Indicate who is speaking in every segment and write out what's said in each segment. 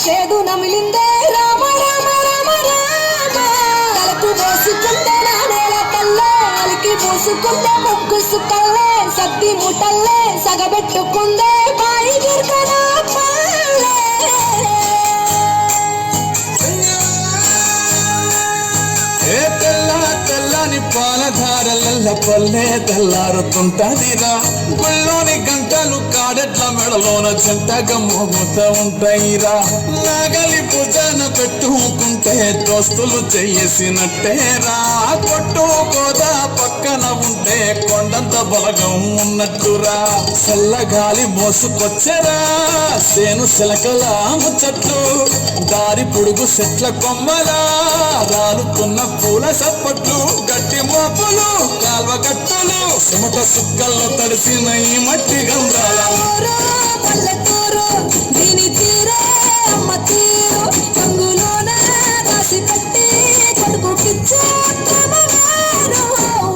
Speaker 1: చేదు నమిలిందే రామ రామ రామ రామ తలకు పోసుకుందే నానేల కల్లే అలికి పోసుకుందే ముగ్గు సుక్కల్లే సద్ది ముటల్లే సగబెట్టుకుందే బాయి గిర్కనా పల్లె
Speaker 2: తెల్లని పాలధారల పల్లె తెల్లారుతుంటదిరా గుళ్ళోని గంటలు కాడెట్ల మెడలోన చెంటగా మోగుతూ ఉంటాయిరా నాగలి భుజాన పెట్టుకుంటే దోస్తులు చేసినట్టేరా కొట్టు గోదా పక్కన ఉంటే కొండంత బలగం ఉన్నట్టురా చల్లగాలి మోసుకొచ్చరా సేను శిలకల ముచ్చట్లు దారి పొడుగు చెట్ల కొమ్మలా రాలుతున్న పూల సప్పట్లు గట్టి మోపులు కాల్వ గట్టులు సుమట సుక్కల్లో తడిసిన ఈ మట్టి గంధాల
Speaker 1: పల్లెటూరు దీని తీరే అమ్మ తీరు రంగులోన రాసి పెట్టి కొడుకుకిచ్చే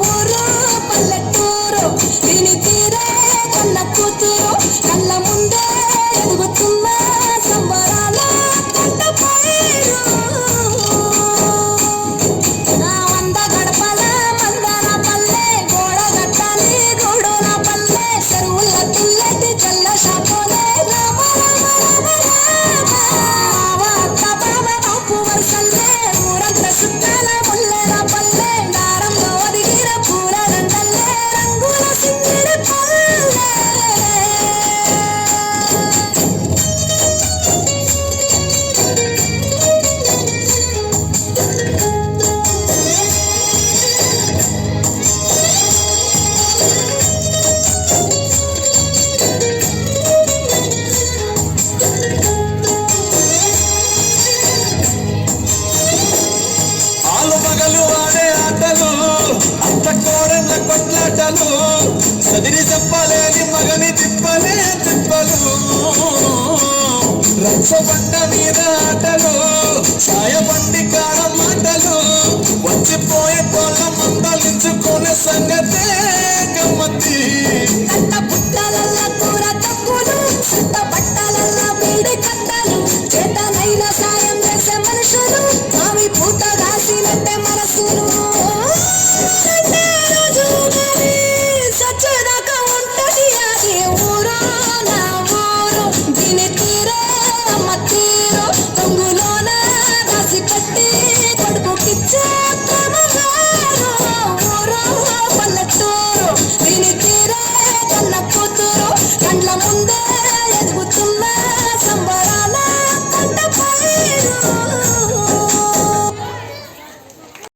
Speaker 1: ఊరు పల్లెటూరు దీని తీరే కన్న కూతురు కళ్ళ ముందే ఎదుగుతున్న సంబరాల పంట పైరు
Speaker 2: మగలు ఆడే ఆటలు అంత కోడళ్ళ కొట్లాటలు సదిరి చెప్పలేని మగని తిప్పలే తిప్పలు రచ్చబండ మీద ఆటలు సాయబండి కాడ మాటలు వచ్చిపోయే తోళ్ళ మందలించుకునే సంగతే గమ్మతి
Speaker 1: కట్ట పుట్టలల్ల కూర తక్కులు సుట్ట బట్టలల్ల బీడి కట్టలు చేతనైన సాయం చేసే మనుషులు ఆమె పూత రాసినట్టే